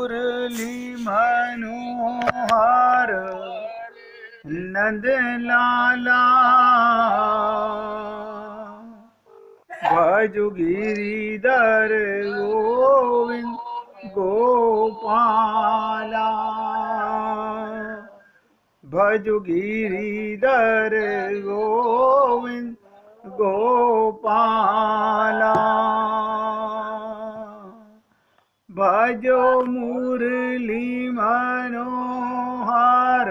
मुरली मनोहर नंद लाला भज गिरिधर गोविंद गोपाला भज गिरिधर गोविंद गोपाला भजो मुरली मनोहर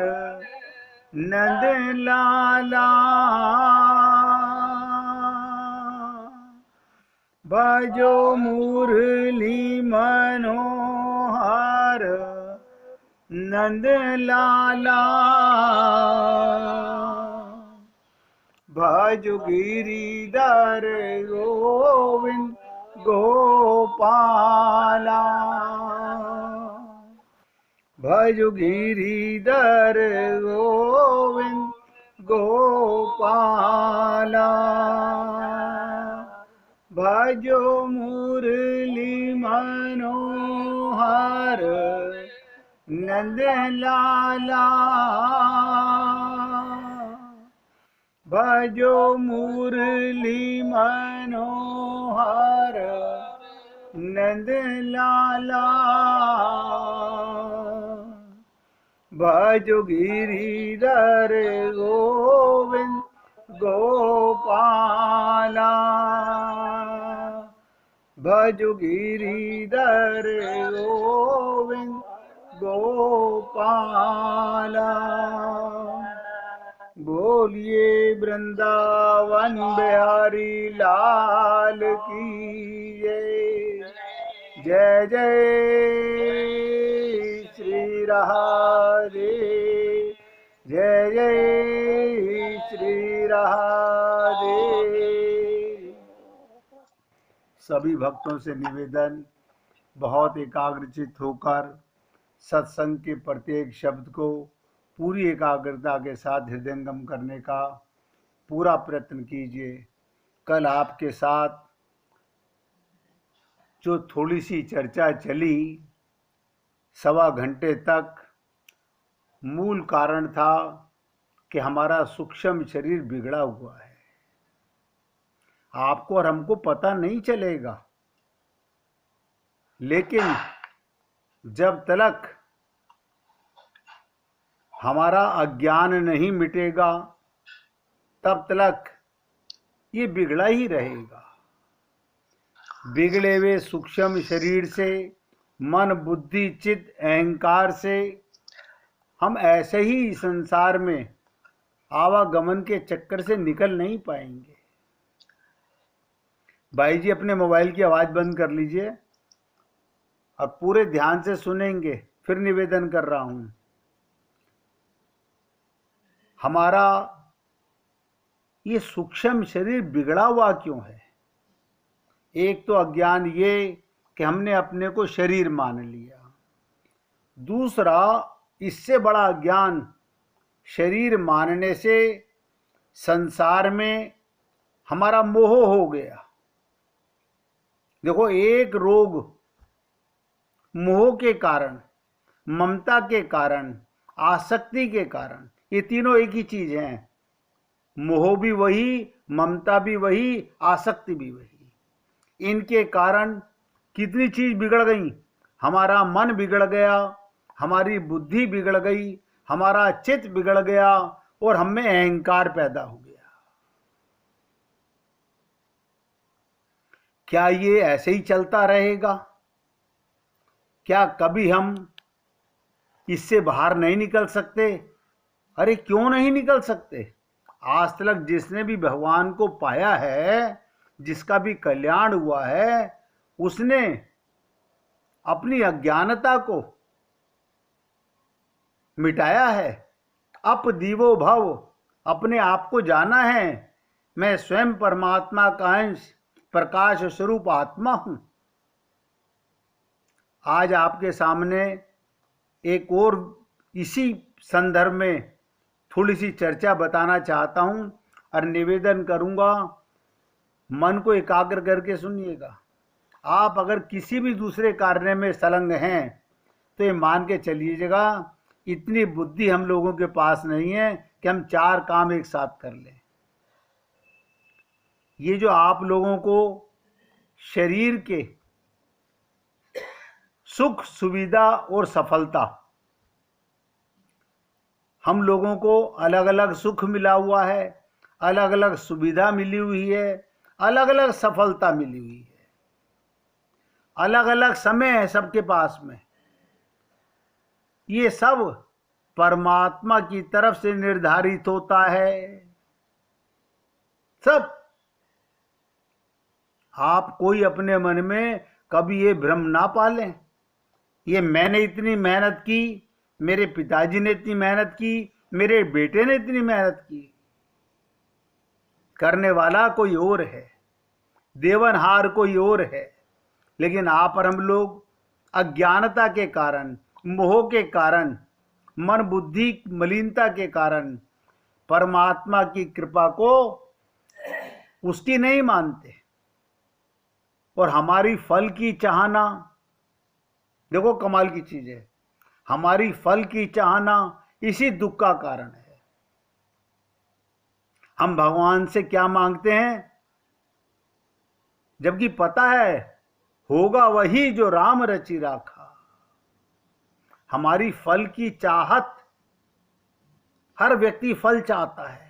नंद लाला भजो मुरली मनोहर नंद लाला भज गिरिधर गोविंद गोपाला भज गिरिधर गोविंद गोपाला भजो मुरली मनोहर नंद लाला भजो मुरली मनोहर नंद लाला भजो गिरिधर गोविंद गोपाला भजो गिरिधर गोविंद गोपाला बोलिए वृंदावन बिहारी लाल की जय जय श्री राधे जय जय श्री राधे। सभी भक्तों से निवेदन, बहुत एकाग्रचित होकर सत्संग के प्रत्येक शब्द को पूरी एकाग्रता के साथ हृदयंगम करने का पूरा प्रयत्न कीजिए। कल आपके साथ जो थोड़ी सी चर्चा चली 1.25 घंटे तक, मूल कारण था कि हमारा सूक्ष्म शरीर बिगड़ा हुआ है। आपको और हमको पता नहीं चलेगा, लेकिन जब तक हमारा अज्ञान नहीं मिटेगा तब तक ये बिगड़ा ही रहेगा। बिगड़े हुए सूक्ष्म शरीर से, मन बुद्धि चित्त अहंकार से हम ऐसे ही संसार में आवागमन के चक्कर से निकल नहीं पाएंगे। भाई जी अपने मोबाइल की आवाज़ बंद कर लीजिए और पूरे ध्यान से सुनेंगे। फिर निवेदन कर रहा हूं, हमारा ये सूक्ष्म शरीर बिगड़ा हुआ क्यों है? एक तो अज्ञान ये कि हमने अपने को शरीर मान लिया। दूसरा, इससे बड़ा अज्ञान, शरीर मानने से संसार में हमारा मोह हो गया। देखो, एक रोग मोह के कारण, ममता के कारण, आसक्ति के कारण, ये तीनों एक ही चीज हैं। मोह भी वही, ममता भी वही, आसक्ति भी वही। इनके कारण कितनी चीज बिगड़ गई। हमारा मन बिगड़ गया, हमारी बुद्धि बिगड़ गई, हमारा चित्त बिगड़ गया और हमें अहंकार पैदा हो गया। क्या ये ऐसे ही चलता रहेगा? क्या कभी हम इससे बाहर नहीं निकल सकते? अरे क्यों नहीं निकल सकते? आज तक जिसने भी भगवान को पाया है, जिसका भी कल्याण हुआ है, उसने अपनी अज्ञानता को मिटाया है। अप दीवो भव, अपने आप को जाना है। मैं स्वयं परमात्मा का अंश, प्रकाश स्वरूप आत्मा हूं। आज आपके सामने एक और इसी संदर्भ में थोड़ी सी चर्चा बताना चाहता हूं और निवेदन करूंगा, मन को एकाग्र करके सुनिएगा। आप अगर किसी भी दूसरे कार्य में संलग्न हैं तो ये मान के चलिएगा इतनी बुद्धि हम लोगों के पास नहीं है कि हम 4 काम एक साथ कर लें। ये जो आप लोगों को शरीर के सुख सुविधा और सफलता, हम लोगों को अलग अलग सुख मिला हुआ है, अलग अलग सुविधा मिली हुई है, अलग अलग सफलता मिली हुई है, अलग अलग समय है सबके पास में। ये सब परमात्मा की तरफ से निर्धारित होता है। सब आप कोई अपने मन में कभी ये भ्रम ना पालें, ये मैंने इतनी मेहनत की, मेरे पिताजी ने इतनी मेहनत की, मेरे बेटे ने इतनी मेहनत की। करने वाला कोई और है, देवनहार कोई और है, लेकिन आप और हम लोग अज्ञानता के कारण, मोह के कारण, मन बुद्धि मलिनता के कारण परमात्मा की कृपा को उसकी नहीं मानते। और हमारी फल की चाहना, देखो कमाल की चीज है, हमारी फल की चाहना इसी दुख का कारण है। हम भगवान से क्या मांगते हैं, जबकि पता है होगा वही जो राम रचि राखा। हमारी फल की चाहत, हर व्यक्ति फल चाहता है।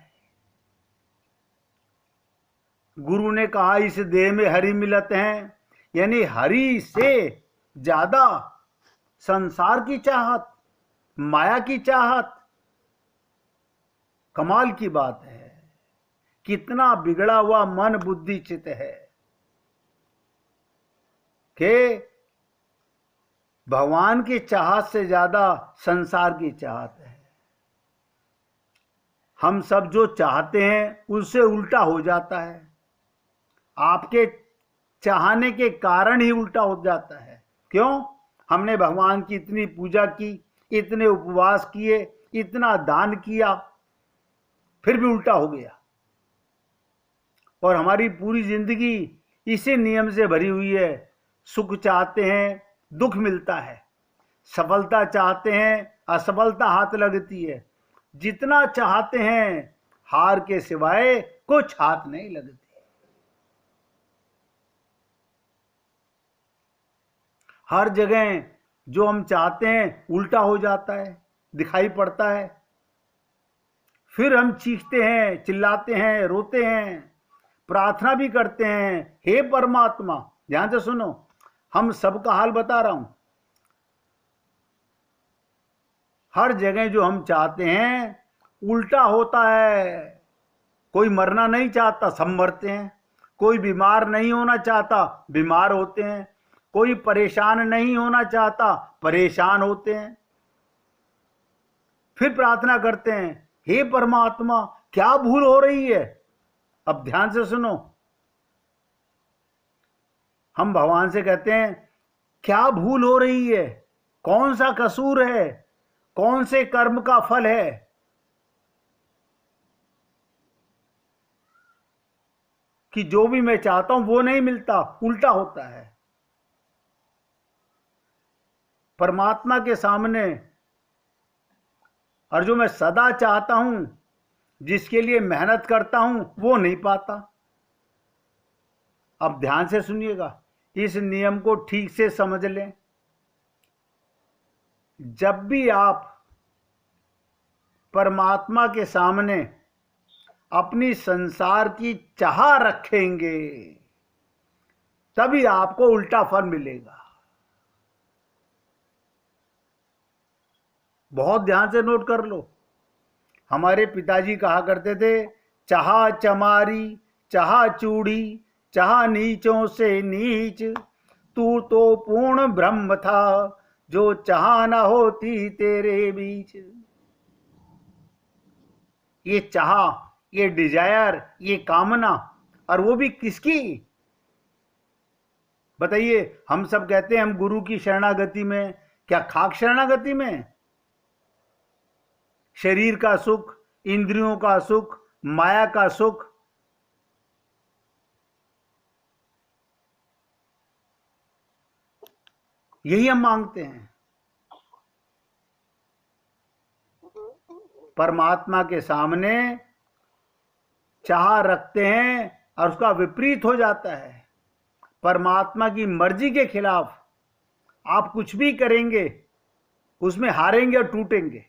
गुरु ने कहा इस देह में हरि मिलत हैं, यानी हरि से ज्यादा संसार की चाहत, माया की चाहत। कमाल की बात है, कितना बिगड़ा हुआ मन बुद्धि चित्त है कि भगवान की चाहत से ज्यादा संसार की चाहत है। हम सब जो चाहते हैं उससे उल्टा हो जाता है, आपके चाहने के कारण ही उल्टा हो जाता है। क्यों? हमने भगवान की इतनी पूजा की, इतने उपवास किए, इतना दान किया, फिर भी उल्टा हो गया। और हमारी पूरी जिंदगी इसी नियम से भरी हुई है। सुख चाहते हैं, दुख मिलता है, सफलता चाहते हैं, असफलता हाथ लगती है। जितना चाहते हैं, हार के सिवाय कुछ हाथ नहीं लगती। हर जगह जो हम चाहते हैं उल्टा हो जाता है, दिखाई पड़ता है। फिर हम चीखते हैं, चिल्लाते हैं, रोते हैं, प्रार्थना भी करते हैं, हे परमात्मा। ध्यान से सुनो, हम सबका हाल बता रहा हूं। हर जगह जो हम चाहते हैं उल्टा होता है। कोई मरना नहीं चाहता, सब मरते हैं। कोई बीमार नहीं होना चाहता, बीमार होते हैं। कोई परेशान नहीं होना चाहता, परेशान होते हैं। फिर प्रार्थना करते हैं, हे परमात्मा क्या भूल हो रही है। अब ध्यान से सुनो, हम भगवान से कहते हैं क्या भूल हो रही है, कौन सा कसूर है, कौन से कर्म का फल है कि जो भी मैं चाहता हूं वो नहीं मिलता, उल्टा होता है। परमात्मा के सामने, और जो मैं सदा चाहता हूं, जिसके लिए मेहनत करता हूं, वो नहीं पाता। अब ध्यान से सुनिएगा, इस नियम को ठीक से समझ लें। जब भी आप परमात्मा के सामने अपनी संसार की चाह रखेंगे, तभी आपको उल्टा फल मिलेगा। बहुत ध्यान से नोट कर लो। हमारे पिताजी कहा करते थे, चाह चमारी, चाह चूड़ी, चाह नीचों से नीच, तू तो पूर्ण ब्रह्म था, जो चाह न होती तेरे बीच। ये चाह, ये डिजायर, ये कामना, और वो भी किसकी? बताइए। हम सब कहते हैं हम गुरु की शरणागति में, क्या खाक शरणागति में? शरीर का सुख, इंद्रियों का सुख, माया का सुख, यही हम मांगते हैं। परमात्मा के सामने चाह रखते हैं और उसका विपरीत हो जाता है। परमात्मा की मर्जी के खिलाफ आप कुछ भी करेंगे, उसमें हारेंगे और टूटेंगे।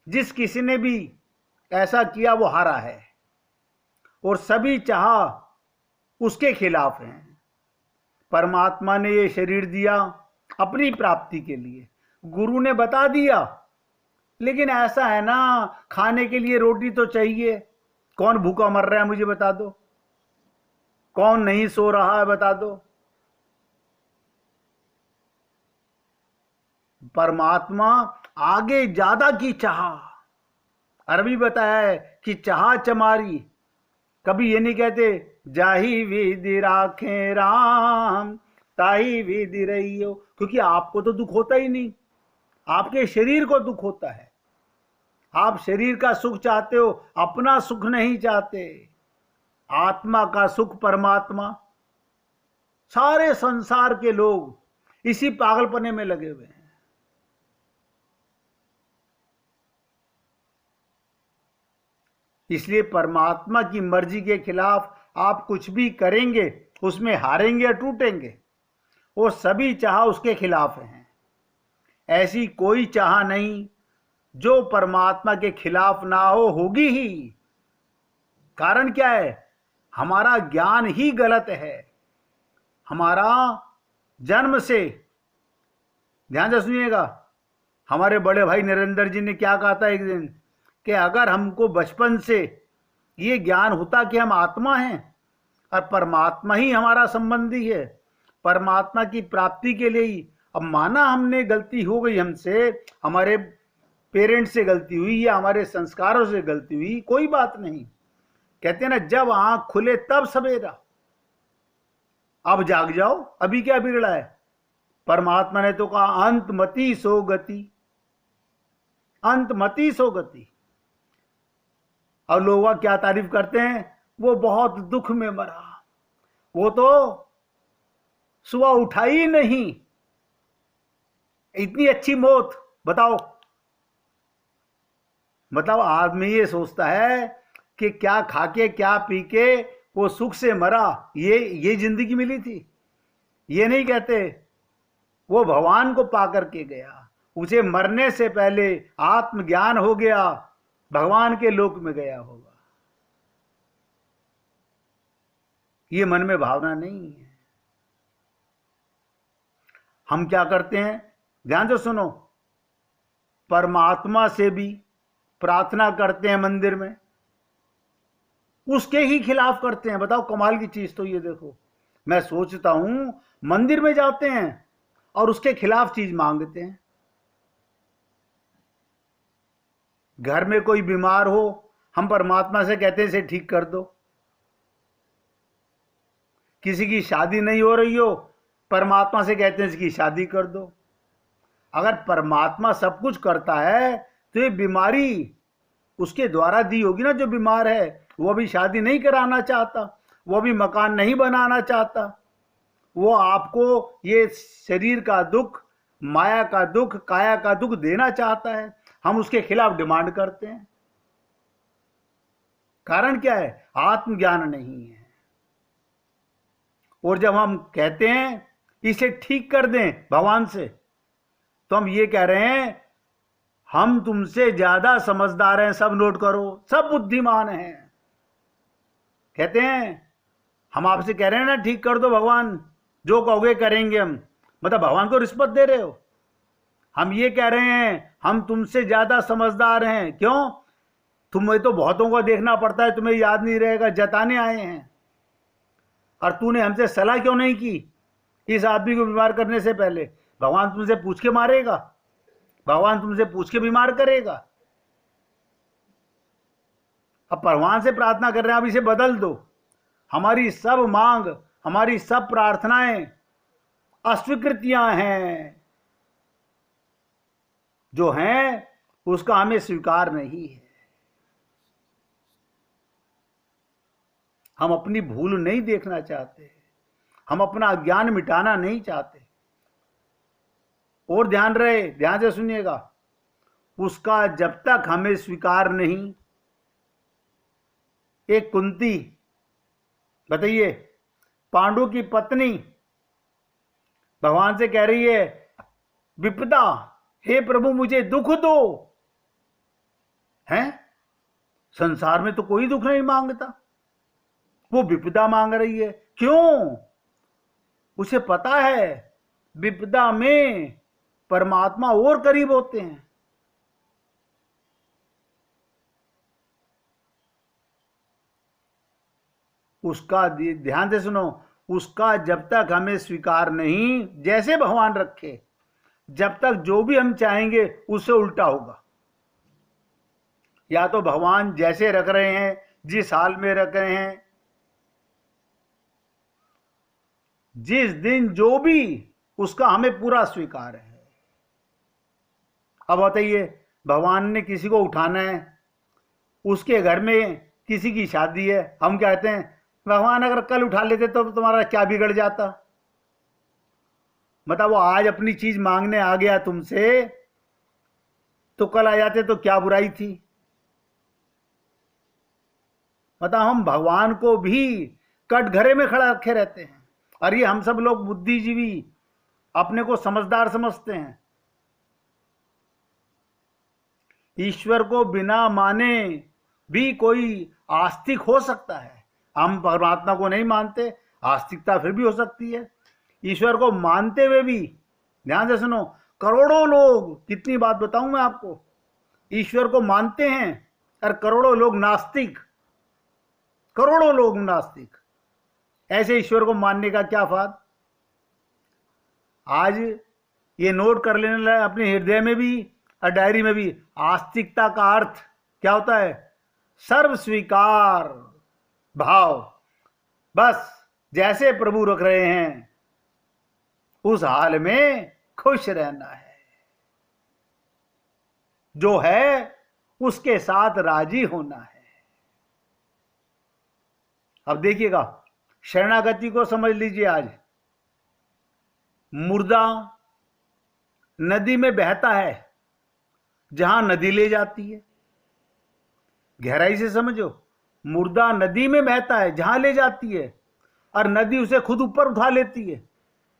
जिस किसी ने भी ऐसा किया वो हारा है, और सभी चाह उसके खिलाफ हैं। परमात्मा ने ये शरीर दिया अपनी प्राप्ति के लिए, गुरु ने बता दिया, लेकिन ऐसा है ना, खाने के लिए रोटी तो चाहिए। कौन भूखा मर रहा है मुझे बता दो, कौन नहीं सो रहा है बता दो। परमात्मा आगे ज्यादा की चाह, अरबी बताया है कि चाह चमारी। कभी ये नहीं कहते जाही विधि राखे राम ताही विधि रहियो, क्योंकि आपको तो दुख होता ही नहीं, आपके शरीर को दुख होता है। आप शरीर का सुख चाहते हो, अपना सुख नहीं चाहते। आत्मा का सुख परमात्मा। सारे संसार के लोग इसी पागलपने में लगे हुए हैं। इसलिए परमात्मा की मर्जी के खिलाफ आप कुछ भी करेंगे, उसमें हारेंगे या टूटेंगे। वो सभी चाह उसके खिलाफ हैं। ऐसी कोई चाह नहीं जो परमात्मा के खिलाफ ना हो, होगी ही। कारण क्या है? हमारा ज्ञान ही गलत है। हमारा जन्म से, ध्यान से सुनिएगा, हमारे बड़े भाई नरेंद्र जी ने क्या कहा था एक दिन, कि अगर हमको बचपन से ये ज्ञान होता कि हम आत्मा हैं और परमात्मा ही हमारा संबंधी है, परमात्मा की प्राप्ति के लिए ही, अब माना हमने गलती हो गई हमसे, हमारे पेरेंट्स से गलती हुई या हमारे संस्कारों से गलती हुई, कोई बात नहीं। कहते हैं ना, जब आंख खुले तब सवेरा। अब जाग जाओ, अभी क्या बिगड़ा है? परमात्मा ने तो कहा अंतमति सो गति, अंतमति सो गति। और लोग क्या तारीफ करते हैं, वो बहुत दुख में मरा, वो तो सुबह उठा ही नहीं, इतनी अच्छी मौत। बताओ मतलब आदमी ये सोचता है कि क्या खा के क्या पी के वो सुख से मरा, ये जिंदगी मिली थी। ये नहीं कहते वो भगवान को पा करके गया, उसे मरने से पहले आत्मज्ञान हो गया, भगवान के लोक में गया होगा। ये मन में भावना नहीं है। हम क्या करते हैं, ध्यान से सुनो, परमात्मा से भी प्रार्थना करते हैं मंदिर में, उसके ही खिलाफ करते हैं। बताओ कमाल की चीज तो ये देखो, मैं सोचता हूं मंदिर में जाते हैं और उसके खिलाफ चीज मांगते हैं। घर में कोई बीमार हो, हम परमात्मा से कहते हैं इसे ठीक कर दो। किसी की शादी नहीं हो रही हो, परमात्मा से कहते हैं इसकी शादी कर दो। अगर परमात्मा सब कुछ करता है तो ये बीमारी उसके द्वारा दी होगी ना। जो बीमार है वो भी शादी नहीं कराना चाहता, वो भी मकान नहीं बनाना चाहता, वो आपको ये शरीर का दुख, माया का दुख, काया का दुख देना चाहता है। हम उसके खिलाफ डिमांड करते हैं। कारण क्या है? आत्मज्ञान नहीं है। और जब हम कहते हैं इसे ठीक कर दें भगवान से, तो हम ये कह रहे हैं हम तुमसे ज्यादा समझदार हैं, सब नोट करो, सब बुद्धिमान हैं। कहते हैं हम आपसे कह रहे हैं ना ठीक कर दो भगवान, जो कहोगे करेंगे हम, मतलब भगवान को रिश्वत दे रहे हो। हम ये कह रहे हैं हम तुमसे ज्यादा समझदार हैं। क्यों? तुम्हें तो बहुतों को देखना पड़ता है, तुम्हें याद नहीं रहेगा, जताने आए हैं। और तूने हमसे सलाह क्यों नहीं की इस आदमी को बीमार करने से पहले? भगवान तुमसे पूछ के मारेगा, भगवान तुमसे पूछ के बीमार करेगा। अब भगवान से प्रार्थना कर रहे हैं, अब इसे बदल दो। हमारी सब मांग, हमारी सब प्रार्थनाएं अस्वीकृतियां हैं, जो हैं उसका हमें स्वीकार नहीं है। हम अपनी भूल नहीं देखना चाहते, हम अपना अज्ञान मिटाना नहीं चाहते। और ध्यान रहे, ध्यान से सुनिएगा, उसका जब तक हमें स्वीकार नहीं। एक कुंती, बताइए, पांडु की पत्नी भगवान से कह रही है, विपदा, हे प्रभु मुझे दुख दो। हैं? संसार में तो कोई दुख नहीं मांगता, वो विपदा मांग रही है। क्यों? उसे पता है विपदा में परमात्मा और करीब होते हैं। उसका ध्यान से सुनो, उसका जब तक हमें स्वीकार नहीं, जैसे भगवान रखे, जब तक जो भी हम चाहेंगे उससे उल्टा होगा। या तो भगवान जैसे रख रहे हैं, जिस हाल में रख रहे हैं, जिस दिन जो भी, उसका हमें पूरा स्वीकार है। अब बताइए, भगवान ने किसी को उठाना है, उसके घर में किसी की शादी है, हम कहते हैं भगवान अगर कल उठा लेते तो तुम्हारा क्या बिगड़ जाता। मतलब वो आज अपनी चीज मांगने आ गया तुमसे, तो कल आ जाते तो क्या बुराई थी। मतलब हम भगवान को भी कटघरे में खड़ा रखे रहते हैं। और ये हम सब लोग बुद्धिजीवी अपने को समझदार समझते हैं। ईश्वर को बिना माने भी कोई आस्तिक हो सकता है। हम परमात्मा को नहीं मानते, आस्तिकता फिर भी हो सकती है। ईश्वर को मानते हुए भी, ध्यान से सुनो, करोड़ों लोग, कितनी बात बताऊं मैं आपको, ईश्वर को मानते हैं और करोड़ों लोग नास्तिक, करोड़ों लोग नास्तिक। ऐसे ईश्वर को मानने का क्या फायदा। आज ये नोट कर लेना अपने हृदय में भी और डायरी में भी, आस्तिकता का अर्थ क्या होता है? सर्व स्वीकार भाव। बस जैसे प्रभु रख रहे हैं उस हाल में खुश रहना है, जो है उसके साथ राजी होना है। अब देखिएगा, शरणागति को समझ लीजिए। आज मुर्दा नदी में बहता है, जहां नदी ले जाती है। गहराई से समझो, मुर्दा नदी में बहता है, जहां ले जाती है, और नदी उसे खुद ऊपर उठा लेती है।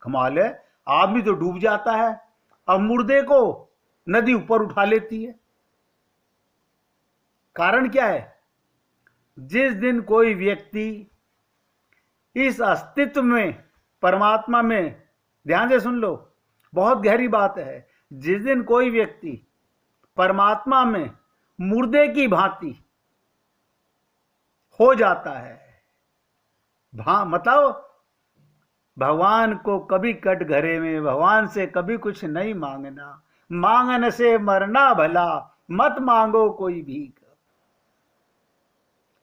कमाल है, आदमी तो डूब जाता है और मुर्दे को नदी ऊपर उठा लेती है। कारण क्या है? जिस दिन कोई व्यक्ति इस अस्तित्व में, परमात्मा में, ध्यान से सुन लो, बहुत गहरी बात है, जिस दिन कोई व्यक्ति परमात्मा में मुर्दे की भांति हो जाता है, मतलब भगवान को कभी कटघरे में भगवान से कभी कुछ नहीं मांगना, मांगन से मरना भला, मत मांगो कोई भीख।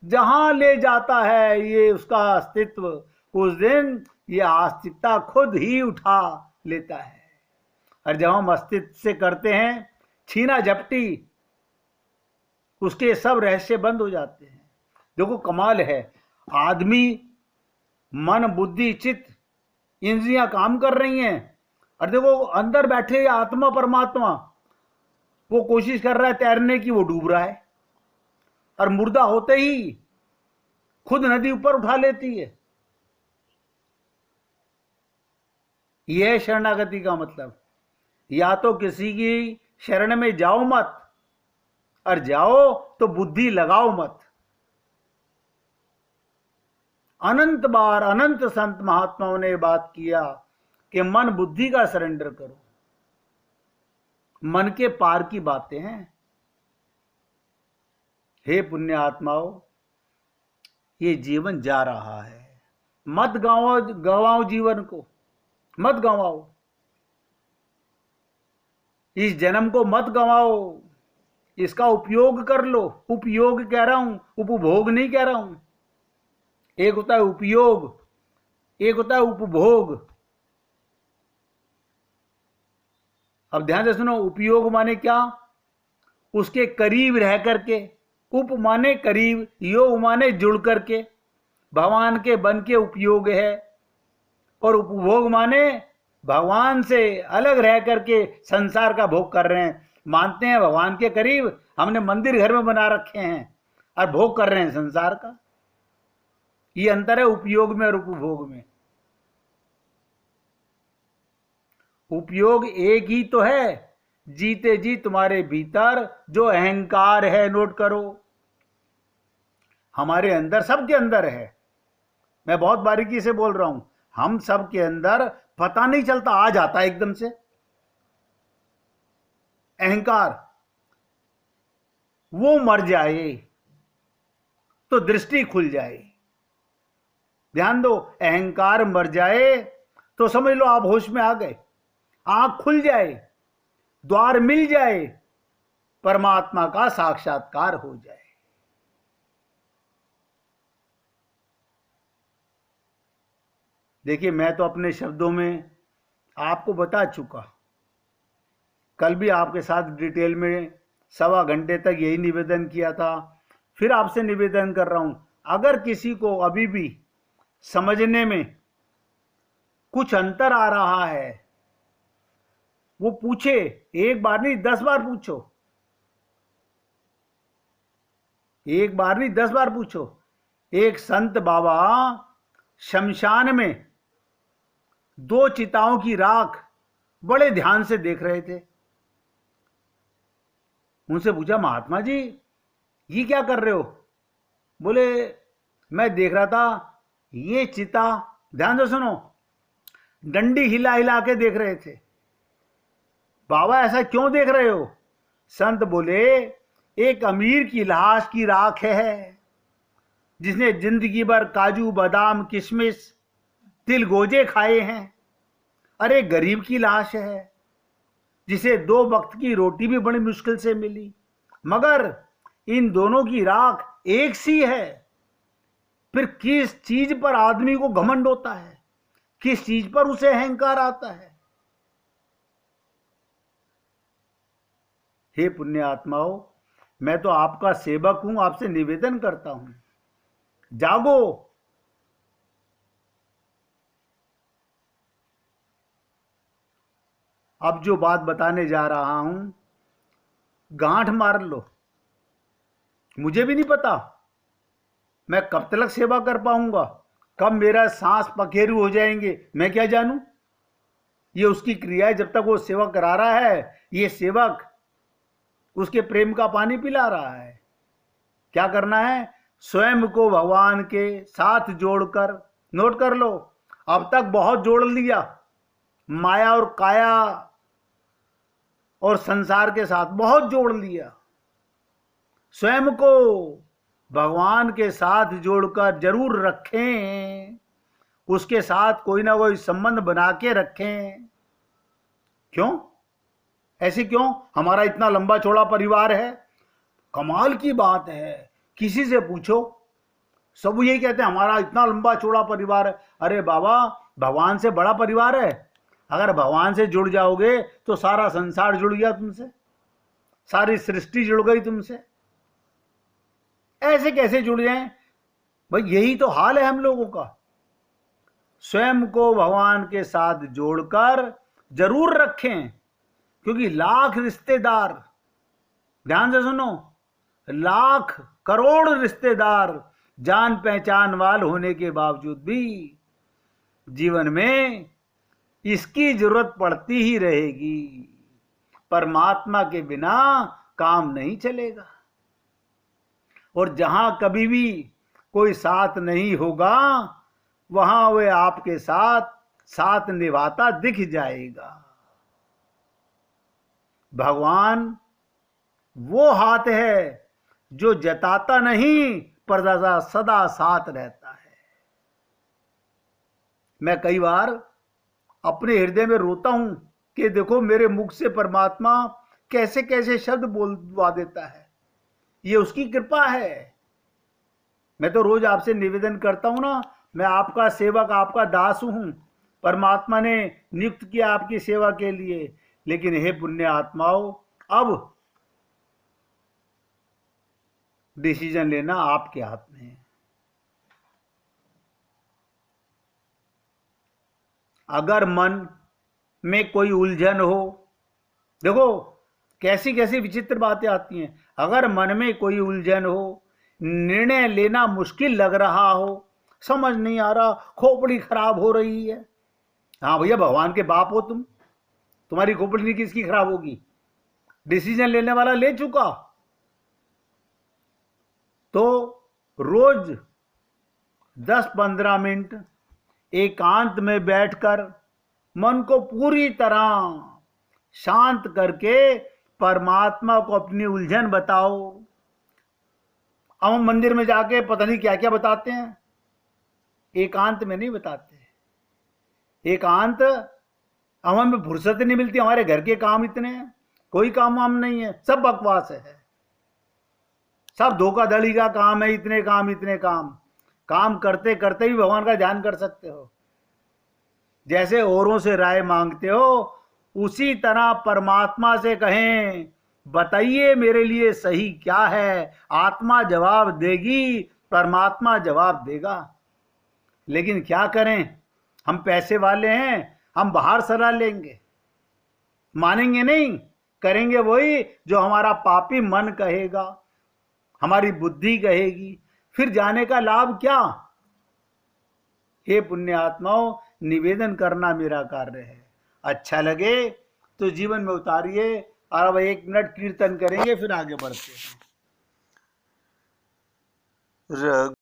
जहां ले जाता है ये उसका अस्तित्व, उस दिन ये आस्तिकता खुद ही उठा लेता है। और जब हम अस्तित्व से करते हैं छीना झपटी, उसके सब रहस्य बंद हो जाते हैं। देखो कमाल है, आदमी मन बुद्धि चित्त इंद्रियां काम कर रही हैं, और देखो अंदर बैठे आत्मा परमात्मा, वो कोशिश कर रहा है तैरने की, वो डूब रहा है। और मुर्दा होते ही खुद नदी ऊपर उठा लेती है। यह शरणागति का मतलब। या तो किसी की शरण में जाओ मत, और जाओ तो बुद्धि लगाओ मत। अनंत बार अनंत संत महात्माओं ने बात किया कि मन बुद्धि का सरेंडर करो। मन के पार की बातें हैं। हे पुण्य आत्माओं, ये जीवन जा रहा है, मत गवाओ जीवन को, मत गवाओ इस जन्म को, मत गवाओ, इसका उपयोग कर लो। उपयोग कह रहा हूं, उपभोग नहीं कह रहा हूं। एक होता है उपयोग, एक होता है उपभोग। अब ध्यान से सुनो, उपयोग माने क्या? उसके करीब रह करके, उप माने करीब, योग माने जुड़ करके, भगवान के बन के उपयोग है। और उपभोग माने भगवान से अलग रह करके संसार का भोग कर रहे हैं। मानते हैं भगवान के करीब, हमने मंदिर घर में बना रखे हैं और भोग कर रहे हैं संसार का। ये अंतर है उपयोग में और उपभोग में। उपयोग एक ही तो है, जीते जी तुम्हारे भीतर जो अहंकार है, नोट करो, हमारे अंदर, सबके अंदर है। मैं बहुत बारीकी से बोल रहा हूं, हम सब के अंदर पता नहीं चलता, आ जाता है एकदम से अहंकार। वो मर जाए तो दृष्टि खुल जाए। ध्यान दो, अहंकार मर जाए तो समझ लो आप होश में आ गए, आंख खुल जाए, द्वार मिल जाए, परमात्मा का साक्षात्कार हो जाए। देखिए, मैं तो अपने शब्दों में आपको बता चुका, कल भी आपके साथ डिटेल में 1.25 घंटे तक यही निवेदन किया था, फिर आपसे निवेदन कर रहा हूं, अगर किसी को अभी भी समझने में कुछ अंतर आ रहा है, वो पूछे, एक बार नहीं 10 बार पूछो, एक बार नहीं 10 बार पूछो। एक संत बाबा शमशान में 2 चिताओं की राख बड़े ध्यान से देख रहे थे। उनसे पूछा, महात्मा जी ये क्या कर रहे हो? बोले, मैं देख रहा था ये चिता, ध्यान से सुनो, डंडी हिला हिला के देख रहे थे। बाबा ऐसा क्यों देख रहे हो? संत बोले, एक अमीर की लाश की राख है, जिसने जिंदगी भर काजू बादाम किशमिश तिल गोजे खाए हैं। अरे गरीब की लाश है, जिसे 2 वक्त की रोटी भी बड़ी मुश्किल से मिली, मगर इन दोनों की राख एक सी है। फिर किस चीज पर आदमी को घमंड होता है, किस चीज पर उसे अहंकार आता है? हे पुण्य आत्माओं, मैं तो आपका सेवक हूं, आपसे निवेदन करता हूं, जागो। अब जो बात बताने जा रहा हूं, गांठ मार लो। मुझे भी नहीं पता मैं कब तक सेवा कर पाऊंगा, कब मेरा सांस पखेरु हो जाएंगे, मैं क्या जानूं। ये उसकी क्रिया है, जब तक वो सेवा करा रहा है, ये सेवक उसके प्रेम का पानी पिला रहा है। क्या करना है? स्वयं को भगवान के साथ जोड़कर, नोट कर लो, अब तक बहुत जोड़ लिया, माया और काया और संसार के साथ बहुत जोड़ लिया। स्वयं को भगवान के साथ जोड़कर जरूर रखें, उसके साथ कोई ना कोई संबंध बना के रखें। क्यों? ऐसे क्यों? हमारा इतना लंबा चौड़ा परिवार है, कमाल की बात है, किसी से पूछो सब यही कहते हैं हमारा इतना लंबा चौड़ा परिवार है। अरे बाबा, भगवान से बड़ा परिवार है। अगर भगवान से जुड़ जाओगे तो सारा संसार जुड़ गया तुमसे, सारी सृष्टि जुड़ गई तुमसे। ऐसे कैसे जुड़ जाएं भाई? यही तो हाल है हम लोगों का। स्वयं को भगवान के साथ जोड़कर जरूर रखें, क्योंकि लाख रिश्तेदार, ध्यान से सुनो, लाख करोड़ रिश्तेदार जान पहचान वाले होने के बावजूद भी जीवन में इसकी जरूरत पड़ती ही रहेगी। परमात्मा के बिना काम नहीं चलेगा। और जहां कभी भी कोई साथ नहीं होगा, वहां वे आपके साथ साथ निभाता दिख जाएगा। भगवान वो हाथ है जो जताता नहीं, पर सदा साथ रहता है। मैं कई बार अपने हृदय में रोता हूं कि देखो मेरे मुख से परमात्मा कैसे कैसे शब्द बोलवा देता है, ये उसकी कृपा है। मैं तो रोज आपसे निवेदन करता हूं ना, मैं आपका सेवक, आपका दास हूं, परमात्मा ने नियुक्त किया आपकी सेवा के लिए। लेकिन हे पुण्य आत्माओं, अब डिसीजन लेना आपके हाथ में है। अगर मन में कोई उलझन हो, देखो कैसी कैसी विचित्र बातें आती हैं। अगर मन में कोई उलझन हो, निर्णय लेना मुश्किल लग रहा हो, समझ नहीं आ रहा, खोपड़ी खराब हो रही है, हाँ भैया भगवान के बाप हो तुम, तुम्हारी खोपड़ी नहीं किसकी खराब होगी? डिसीजन लेने वाला ले चुका। तो रोज 10-15 मिनट एकांत में बैठकर मन को पूरी तरह शांत करके परमात्मा को अपनी उलझन बताओ। अब हम मंदिर में जाके पता नहीं क्या क्या बताते हैं, एकांत में नहीं बताते। एकांत, अब हमें फुर्सत नहीं मिलती, हमारे घर के काम इतने हैं, कोई काम वाम नहीं है, सब बकवास है, सब धोखाधड़ी का काम है, इतने काम काम करते करते भी भगवान का ध्यान कर सकते हो। जैसे औरों से राय मांगते हो, उसी तरह परमात्मा से कहें, बताइए मेरे लिए सही क्या है। आत्मा जवाब देगी, परमात्मा जवाब देगा। लेकिन क्या करें, हम पैसे वाले हैं, हम बाहर सलाह लेंगे, मानेंगे नहीं, करेंगे वही जो हमारा पापी मन कहेगा, हमारी बुद्धि कहेगी, फिर जाने का लाभ क्या? हे पुण्य आत्माओं, निवेदन करना मेरा कार्य है। अच्छा लगे तो जीवन में उतारिए। और अब 1 मिनट कीर्तन करेंगे, फिर आगे बढ़ते हैं।